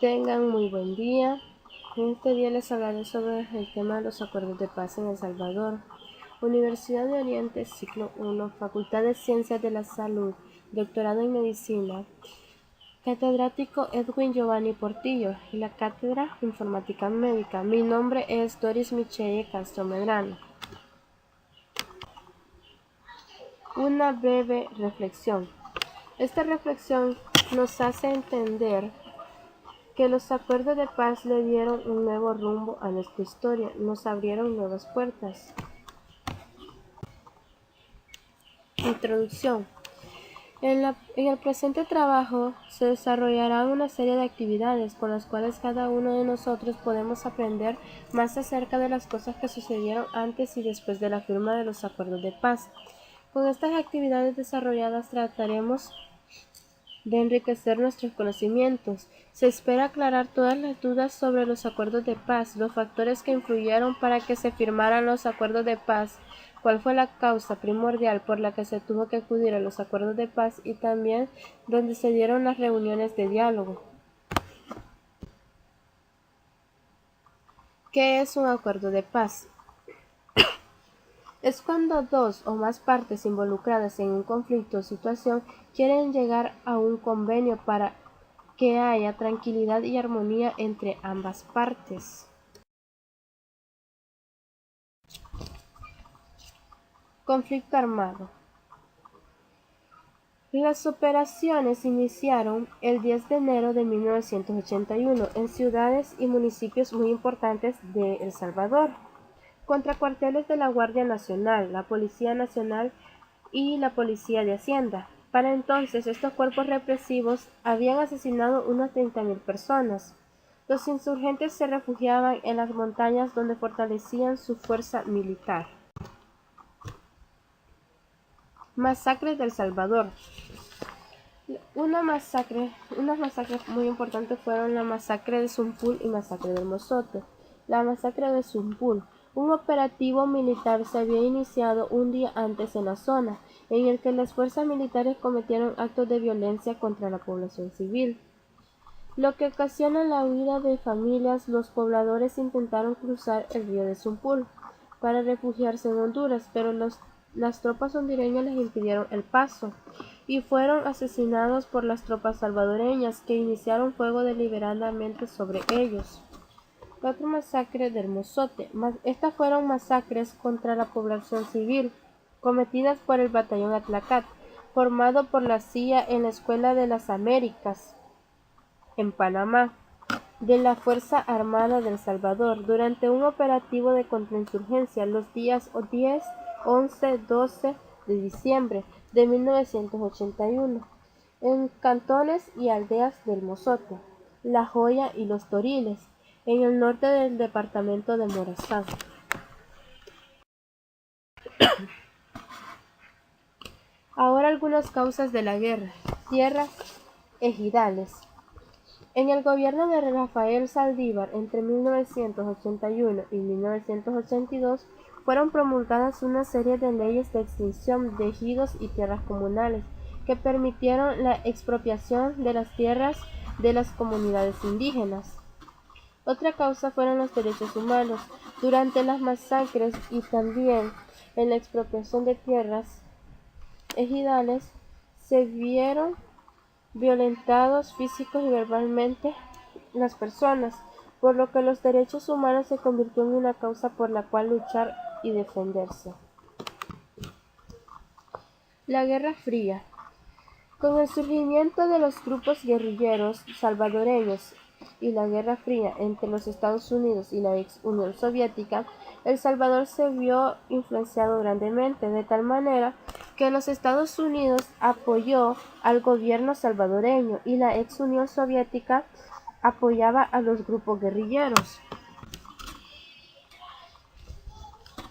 Tengan muy buen día. En este día les hablaré sobre el tema de los acuerdos de paz en El Salvador. Universidad de Oriente, ciclo 1, Facultad de Ciencias de la Salud, doctorado en Medicina. Catedrático Edwin Giovanni Portillo y la Cátedra Informática Médica. Mi nombre es Doris Michelle Castro Medrano. Una breve reflexión. Esta reflexión nos hace entender que los acuerdos de paz le dieron un nuevo rumbo a nuestra historia, nos abrieron nuevas puertas. Introducción. En el presente trabajo se desarrollará una serie de actividades con las cuales cada uno de nosotros podemos aprender más acerca de las cosas que sucedieron antes y después de la firma de los acuerdos de paz. Con estas actividades desarrolladas trataremos de enriquecer nuestros conocimientos. Se espera aclarar todas las dudas sobre los acuerdos de paz, los factores que influyeron para que se firmaran los acuerdos de paz, cuál fue la causa primordial por la que se tuvo que acudir a los acuerdos de paz y también dónde se dieron las reuniones de diálogo. ¿Qué es un acuerdo de paz? Es cuando dos o más partes involucradas en un conflicto o situación quieren llegar a un convenio para que haya tranquilidad y armonía entre ambas partes. Conflicto armado. Las operaciones iniciaron el 10 de enero de 1981 en ciudades y municipios muy importantes de El Salvador, contra cuarteles de la Guardia Nacional, la Policía Nacional y la Policía de Hacienda. Para entonces, estos cuerpos represivos habían asesinado unas 30.000 personas. Los insurgentes se refugiaban en las montañas donde fortalecían su fuerza militar. Masacres de El Salvador. Unas masacres muy importantes fueron la masacre de Zumpul y masacre del Mozote. La masacre de Zumpul. Un operativo militar se había iniciado un día antes en la zona, en el que las fuerzas militares cometieron actos de violencia contra la población civil, lo que ocasiona la huida de familias. Los pobladores intentaron cruzar el río de Zumpul para refugiarse en Honduras, pero las tropas hondureñas les impidieron el paso y fueron asesinados por las tropas salvadoreñas, que iniciaron fuego deliberadamente sobre ellos. Cuatro masacres del Mozote. Estas fueron masacres contra la población civil, cometidas por el Batallón Atlacat, formado por la CIA en la Escuela de las Américas, en Panamá, de la Fuerza Armada de El Salvador, durante un operativo de contrainsurgencia los días 10, 11, 12 de diciembre de 1981, en cantones y aldeas del Mozote, La Joya y Los Toriles, en el norte del departamento de Morazán. Ahora algunas causas de la guerra. Tierras ejidales. En el gobierno de Rafael Saldívar entre 1981 y 1982 fueron promulgadas una serie de leyes de extinción de ejidos y tierras comunales que permitieron la expropiación de las tierras de las comunidades indígenas. Otra causa fueron los derechos humanos. Durante las masacres y también en la expropiación de tierras ejidales se vieron violentados físicos y verbalmente las personas, por lo que los derechos humanos se convirtió en una causa por la cual luchar y defenderse. La Guerra Fría. Con el surgimiento de los grupos guerrilleros salvadoreños y la Guerra Fría entre los Estados Unidos y la ex Unión Soviética, El Salvador se vio influenciado grandemente, de tal manera que los Estados Unidos apoyó al gobierno salvadoreño y la ex Unión Soviética apoyaba a los grupos guerrilleros.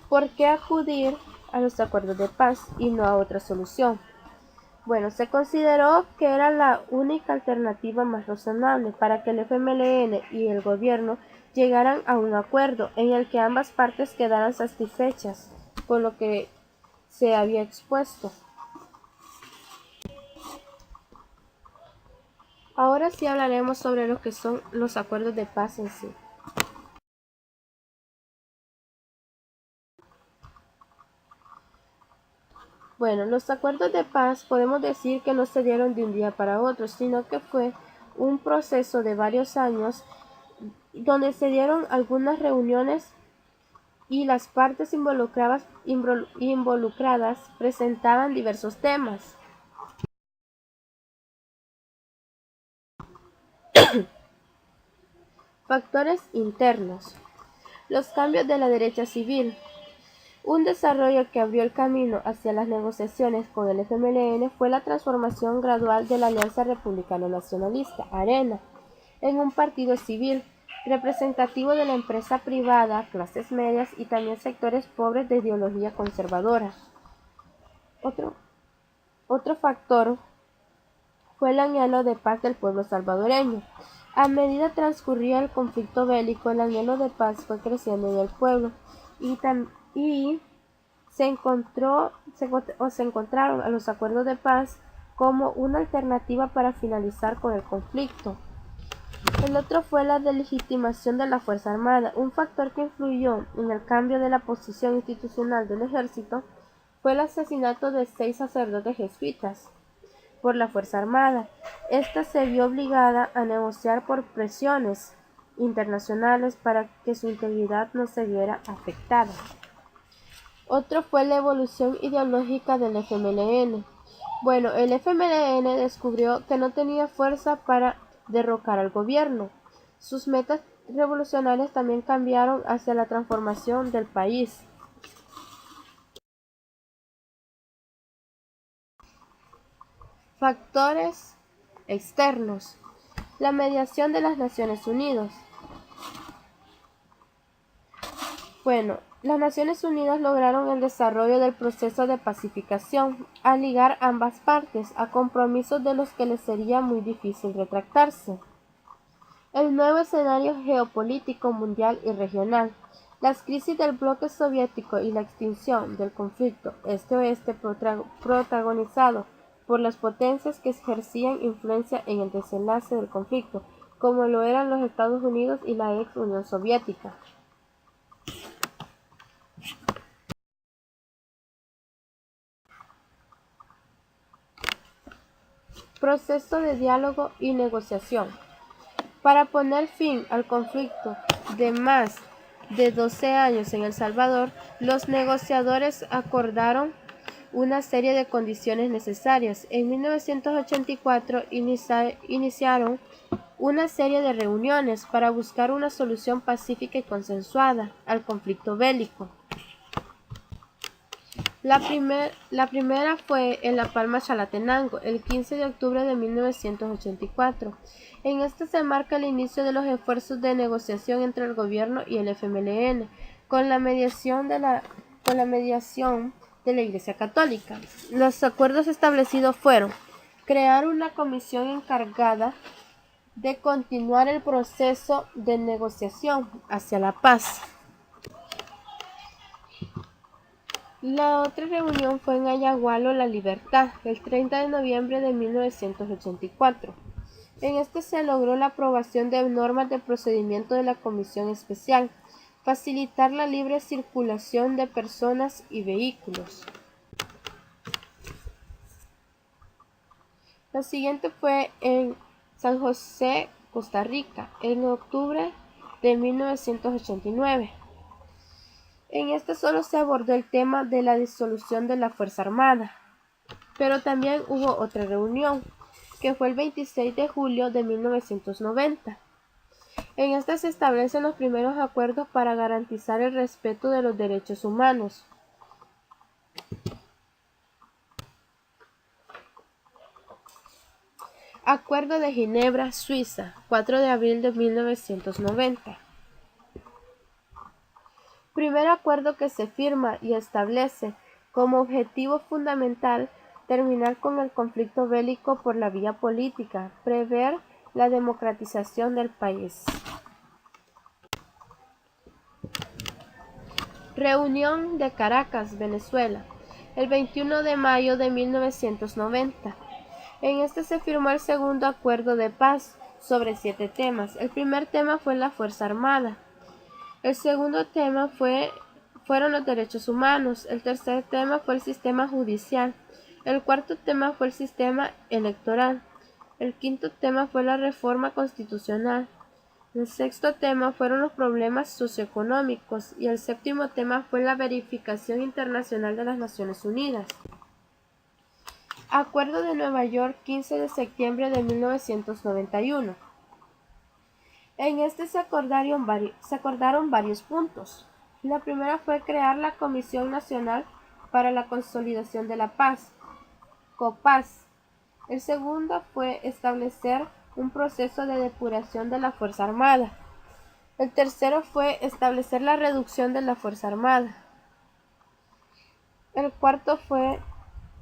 ¿Por qué acudir a los acuerdos de paz y no a otra solución? Bueno, se consideró que era la única alternativa más razonable para que el FMLN y el gobierno llegaran a un acuerdo en el que ambas partes quedaran satisfechas con lo que se había expuesto. Ahora sí hablaremos sobre lo que son los acuerdos de paz en sí. Bueno, los acuerdos de paz podemos decir que no se dieron de un día para otro, sino que fue un proceso de varios años donde se dieron algunas reuniones y las partes involucradas presentaban diversos temas. Factores internos. Los cambios de la derecha civil. Un desarrollo que abrió el camino hacia las negociaciones con el FMLN fue la transformación gradual de la Alianza Republicana Nacionalista, ARENA, en un partido civil, representativo de la empresa privada, clases medias y también sectores pobres de ideología conservadora. Otro factor fue el anhelo de paz del pueblo salvadoreño. A medida que transcurría el conflicto bélico, el anhelo de paz fue creciendo en el pueblo y se encontraron a los acuerdos de paz como una alternativa para finalizar con el conflicto. El otro fue la delegitimación de la Fuerza Armada. Un factor que influyó en el cambio de la posición institucional del ejército fue el asesinato de 6 sacerdotes jesuitas por la Fuerza Armada. Esta se vio obligada a negociar por presiones internacionales para que su integridad no se viera afectada. Otro fue la evolución ideológica del FMLN. Bueno, el FMLN descubrió que no tenía fuerza para derrocar al gobierno. Sus metas revolucionarias también cambiaron hacia la transformación del país. Factores externos. La mediación de las Naciones Unidas. Bueno, las Naciones Unidas lograron el desarrollo del proceso de pacificación al ligar ambas partes a compromisos de los que les sería muy difícil retractarse. El nuevo escenario geopolítico mundial y regional. Las crisis del bloque soviético y la extinción del conflicto este-oeste protagonizado por las potencias que ejercían influencia en el desenlace del conflicto, como lo eran los Estados Unidos y la ex Unión Soviética. Proceso de diálogo y negociación. Para poner fin al conflicto de más de 12 años en El Salvador, los negociadores acordaron una serie de condiciones necesarias. En 1984 iniciaron una serie de reuniones para buscar una solución pacífica y consensuada al conflicto bélico. La primera fue en La Palma, Chalatenango, el 15 de octubre de 1984. En esta se marca el inicio de los esfuerzos de negociación entre el gobierno y el FMLN, con la mediación de la Iglesia Católica. Los acuerdos establecidos fueron crear una comisión encargada de continuar el proceso de negociación hacia la paz. La otra reunión fue en Ayagualo, La Libertad, el 30 de noviembre de 1984. En este se logró la aprobación de normas de procedimiento de la Comisión Especial, facilitar la libre circulación de personas y vehículos. La siguiente fue en San José, Costa Rica, en octubre de 1989. En este solo se abordó el tema de la disolución de la Fuerza Armada, pero también hubo otra reunión, que fue el 26 de julio de 1990. En esta se establecen los primeros acuerdos para garantizar el respeto de los derechos humanos. Acuerdo de Ginebra, Suiza, 4 de abril de 1990. Primer acuerdo que se firma y establece como objetivo fundamental terminar con el conflicto bélico por la vía política, prever la democratización del país. Reunión de Caracas, Venezuela, el 21 de mayo de 1990. En este se firmó el segundo acuerdo de paz sobre 7 temas. El primer tema fue la Fuerza Armada. El segundo tema fueron los derechos humanos. El tercer tema fue el sistema judicial. El cuarto tema fue el sistema electoral. El quinto tema fue la reforma constitucional. El sexto tema fueron los problemas socioeconómicos y el séptimo tema fue la verificación internacional de las Naciones Unidas. Acuerdo de Nueva York, 15 de septiembre de 1991. En este se acordaron varios puntos. La primera fue crear la Comisión Nacional para la Consolidación de la Paz, COPAS. El segundo fue establecer un proceso de depuración de la Fuerza Armada. El tercero fue establecer la reducción de la Fuerza Armada. El cuarto fue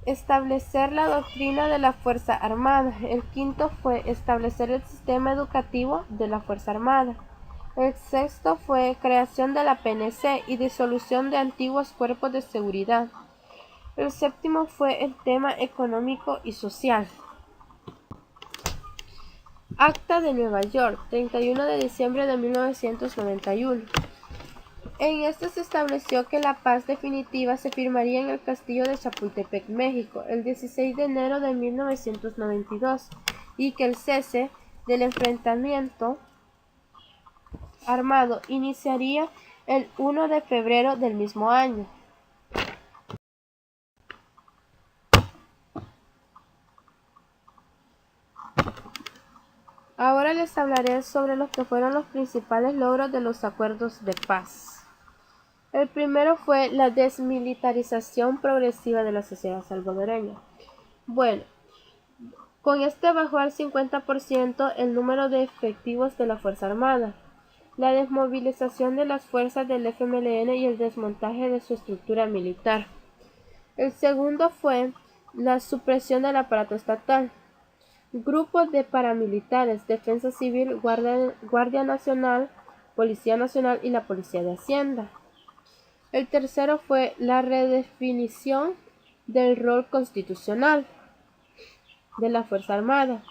establecer la doctrina de la Fuerza Armada. El quinto fue establecer el sistema educativo de la Fuerza Armada. El sexto fue creación de la PNC y disolución de antiguos cuerpos de seguridad. El séptimo fue el tema económico y social. Acta de Nueva York, 31 de diciembre de 1991. En este se estableció que la paz definitiva se firmaría en el castillo de Chapultepec, México, el 16 de enero de 1992 y que el cese del enfrentamiento armado iniciaría el 1 de febrero del mismo año. Ahora les hablaré sobre los que fueron los principales logros de los acuerdos de paz. El primero fue la desmilitarización progresiva de la sociedad salvadoreña. Bueno, con este bajó al 50% el número de efectivos de la Fuerza Armada, la desmovilización de las fuerzas del FMLN y el desmontaje de su estructura militar. El segundo fue la supresión del aparato estatal. Grupos de paramilitares, Defensa Civil, Guardia Nacional, Policía Nacional y la Policía de Hacienda. El tercero fue la redefinición del rol constitucional de la Fuerza Armada,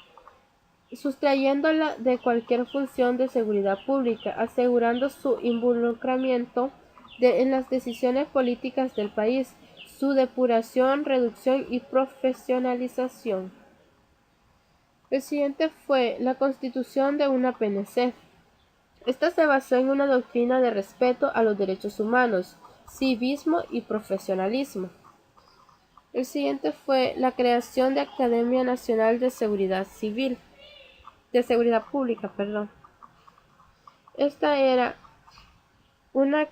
sustrayéndola de cualquier función de seguridad pública, asegurando su involucramiento en las decisiones políticas del país, su depuración, reducción y profesionalización. El siguiente fue la constitución de una PNC. Esta se basó en una doctrina de respeto a los derechos humanos, civismo y profesionalismo. El siguiente fue la creación de Academia Nacional de Seguridad Pública. Esta era una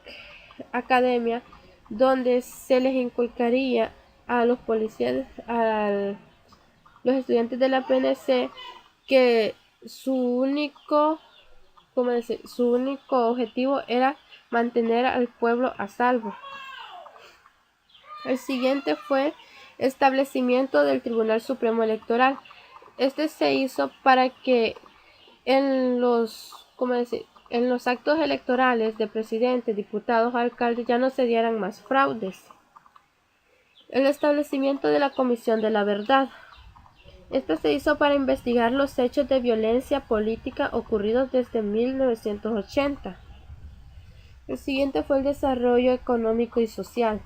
academia donde se les inculcaría a los policías, a los estudiantes de la PNC, que su único objetivo era mantener al pueblo a salvo. El siguiente fue establecimiento del Tribunal Supremo Electoral. Este se hizo para que en los actos electorales de presidentes, diputados, alcaldes ya no se dieran más fraudes. El establecimiento de la Comisión de la Verdad. Esta se hizo para investigar los hechos de violencia política ocurridos desde 1980. El siguiente fue el desarrollo económico y social.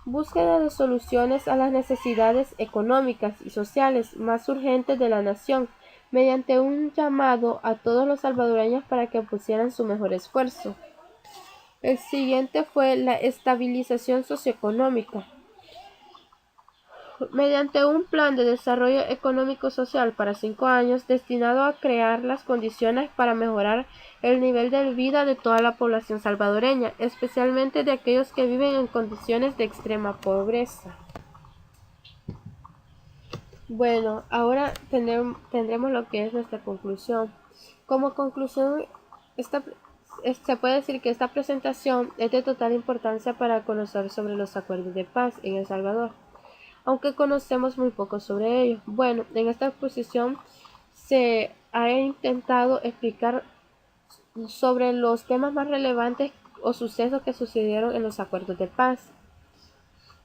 Búsqueda de soluciones a las necesidades económicas y sociales más urgentes de la nación, mediante un llamado a todos los salvadoreños para que pusieran su mejor esfuerzo. El siguiente fue la estabilización socioeconómica. Mediante un plan de desarrollo económico-social para 5 años destinado a crear las condiciones para mejorar el nivel de vida de toda la población salvadoreña, especialmente de aquellos que viven en condiciones de extrema pobreza. Bueno, ahora tendremos lo que es nuestra conclusión. Como conclusión, se puede decir que esta presentación es de total importancia para conocer sobre los acuerdos de paz en El Salvador, aunque conocemos muy poco sobre ellos. Bueno, en esta exposición se ha intentado explicar sobre los temas más relevantes o sucesos que sucedieron en los acuerdos de paz.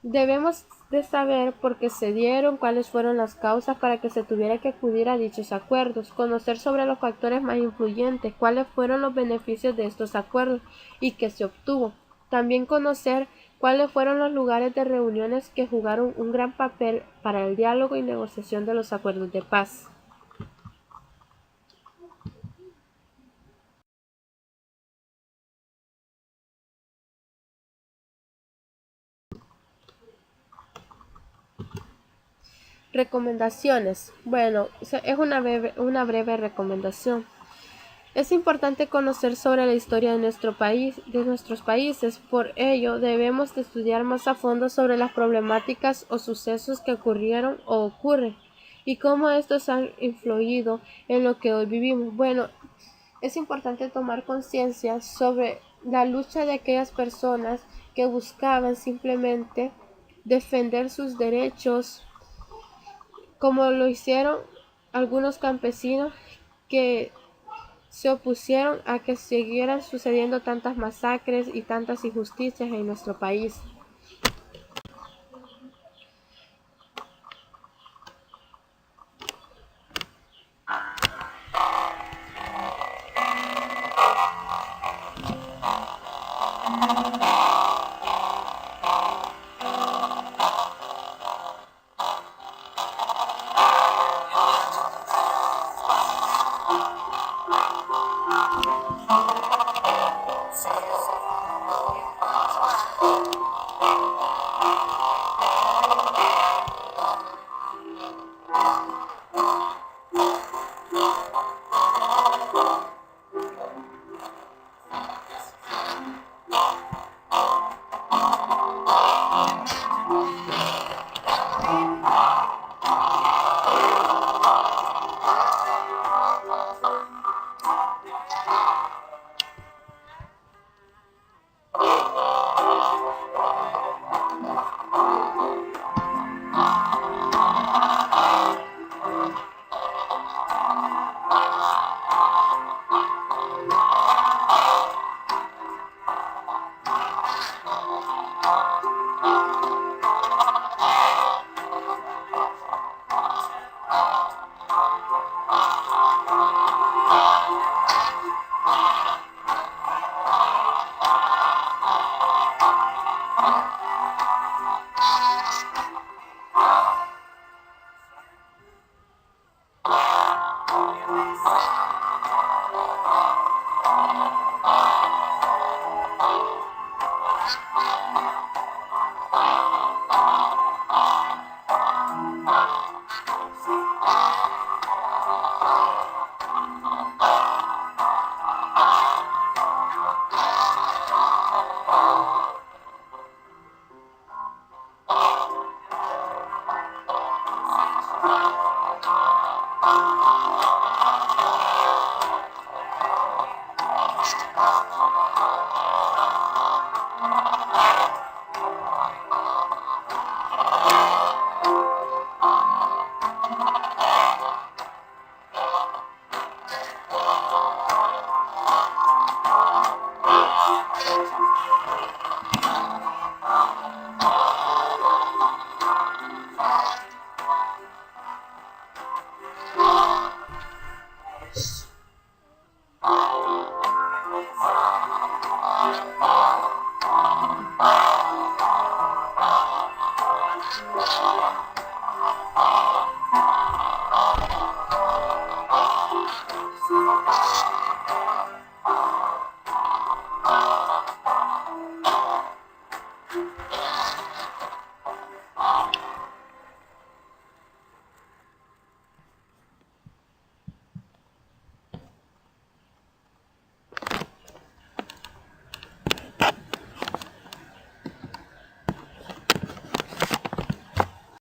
Debemos de saber por qué se dieron, cuáles fueron las causas para que se tuviera que acudir a dichos acuerdos, conocer sobre los factores más influyentes, cuáles fueron los beneficios de estos acuerdos y qué se obtuvo. También conocer cuáles fueron los lugares de reuniones que jugaron un gran papel para el diálogo y negociación de los acuerdos de paz. Recomendaciones. Bueno, es una breve recomendación. Es importante conocer sobre la historia de nuestro país, de nuestros países. Por ello, debemos de estudiar más a fondo sobre las problemáticas o sucesos que ocurrieron o ocurren y cómo estos han influido en lo que hoy vivimos. Bueno, es importante tomar conciencia sobre la lucha de aquellas personas que buscaban simplemente defender sus derechos, como lo hicieron algunos campesinos que se opusieron a que siguieran sucediendo tantas masacres y tantas injusticias en nuestro país.